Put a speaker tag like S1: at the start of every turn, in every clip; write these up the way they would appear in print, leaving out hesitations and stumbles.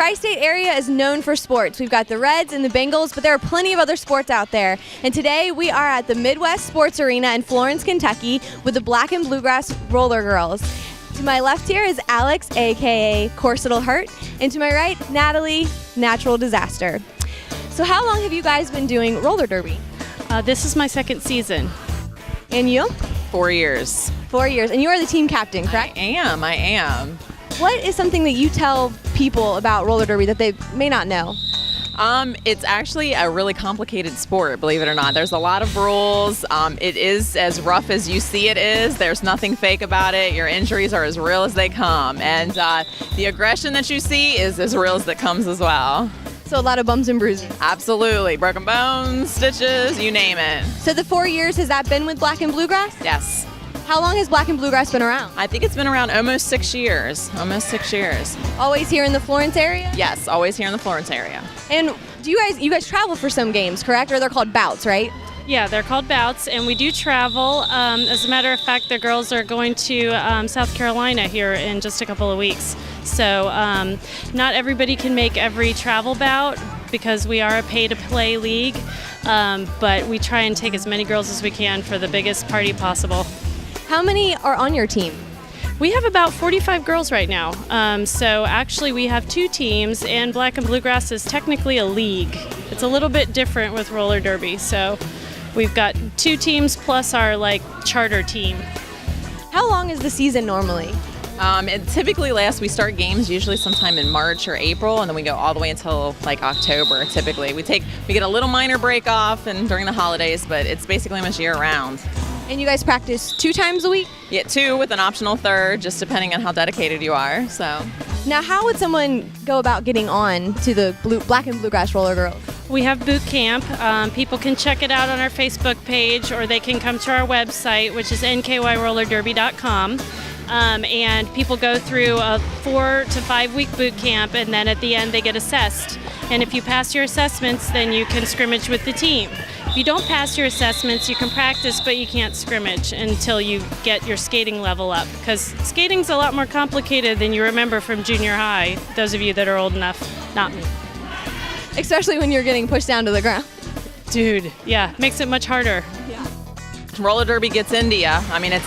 S1: tri-state area is known for sports. We've got the Reds and the Bengals, but there are plenty of other sports out there. And today we are at the Midwest Sports Arena in Florence, Kentucky with the Black N Bluegrass Rollergirls. To my left here is Alex, aka Corsetal Hurt, and to my right, Natalie, Natural Disaster. So how long have you guys been doing roller derby?
S2: This is my second season.
S1: And you?
S3: 4 years.
S1: 4 years. And you are the team captain, correct?
S3: I am.
S1: What is something that you tell people about roller derby that they may not know?
S3: It's actually a really complicated sport, believe it or not. There's a lot of rules. It is as rough as you see it is. There's nothing fake about it. Your injuries are as real as they come. And the aggression that you see is as real as it comes as well.
S1: So a lot of bumps and bruises.
S3: Absolutely. Broken bones, stitches, you name it.
S1: So the 4 years, has that been with Black N Bluegrass?
S3: Yes.
S1: How long has Black N Bluegrass been around?
S3: I think it's been around almost 6 years.
S1: Always here in the Florence area?
S3: Yes, always here in the Florence area.
S1: And do you guys travel for some games, correct? Or they're called bouts, right?
S2: Yeah, they're called bouts, and we do travel. As a matter of fact, the girls are going to South Carolina here in just a couple of weeks. So not everybody can make every travel bout because we are a pay-to-play league, but we try and take as many girls as we can for the biggest party possible.
S1: How many are on your team?
S2: We have about 45 girls right now. So actually we have 2 teams, and Black N Bluegrass is technically a league. It's a little bit different with roller derby. So we've got 2 teams plus our charter team.
S1: How long is the season normally?
S3: It typically lasts, we start games usually sometime in March or April, and then we go all the way until October typically. We get a little minor break off and during the holidays, but it's basically almost year round.
S1: And you guys practice 2 times a week?
S3: Yeah, 2 with an optional 3rd, just depending on how dedicated you are. So
S1: now, how would someone go about getting on to the Black N Bluegrass Rollergirls?
S2: We have boot camp. People can check it out on our Facebook page, or they can come to our website, which is nkyRollerderby.com. And people go through a 4 to 5 week boot camp, and then at the end they get assessed. And if you pass your assessments, then you can scrimmage with the team. If you don't pass your assessments, you can practice, but you can't scrimmage until you get your skating level up, because skating's a lot more complicated than you remember from junior high, those of you that are old enough, not me.
S1: Especially when you're getting pushed down to the ground.
S2: Dude, yeah, makes it much harder.
S3: roller derby gets into you. I mean, it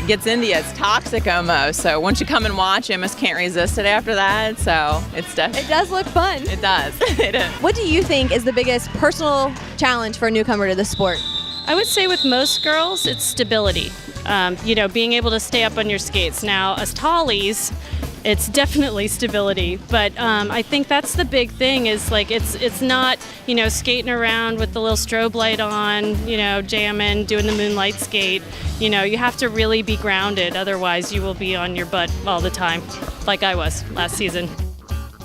S3: gets into you. It's toxic almost. So once you come and watch, you almost can't resist it after that. So it
S1: does look fun.
S3: It does. It is.
S1: What do you think is the biggest personal challenge for a newcomer to the sport?
S2: I would say with most girls, it's stability. Being able to stay up on your skates. Now, as tallies, it's definitely stability, but I think that's the big thing is it's not, skating around with the little strobe light on, jamming, doing the moonlight skate. You have to really be grounded, otherwise you will be on your butt all the time, like I was last season.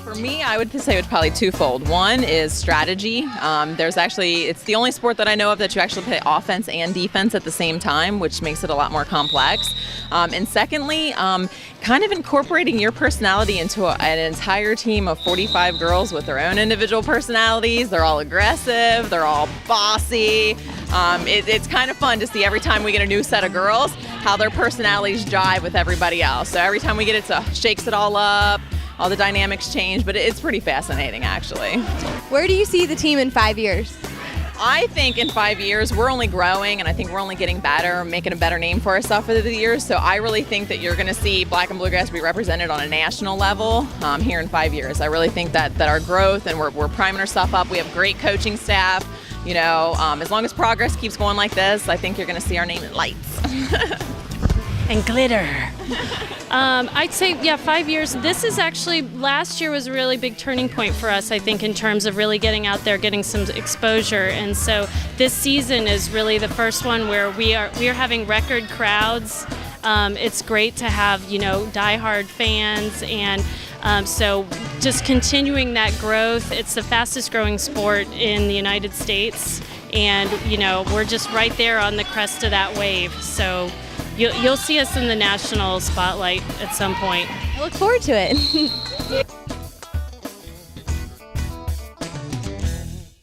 S3: For me, I would say it's probably twofold. One is strategy. It's the only sport that I know of that you actually play offense and defense at the same time, which makes it a lot more complex. And secondly, kind of incorporating your personality into an entire team of 45 girls with their own individual personalities. They're all aggressive, they're all bossy. It's kind of fun to see every time we get a new set of girls, how their personalities jive with everybody else. So every time we get it shakes it all up. All the dynamics change, but it's pretty fascinating, actually.
S1: Where do you see the team in 5 years?
S3: I think in 5 years, we're only growing, and I think we're only getting better, making a better name for ourselves over the years. So I really think that you're going to see Black N Bluegrass be represented on a national level here in 5 years. I really think that our growth, and we're priming ourselves up. We have great coaching staff. As long as progress keeps going like this, I think you're going to see our name in lights.
S2: And glitter. I'd say, 5 years. This is actually, last year was a really big turning point for us, I think, in terms of really getting out there, getting some exposure. And so this season is really the first one where we are having record crowds. It's great to have, diehard fans. And so just continuing that growth. It's the fastest growing sport in the United States. And, we're just right there on the crest of that wave. So you'll see us in the national spotlight at some point.
S1: I look forward to it.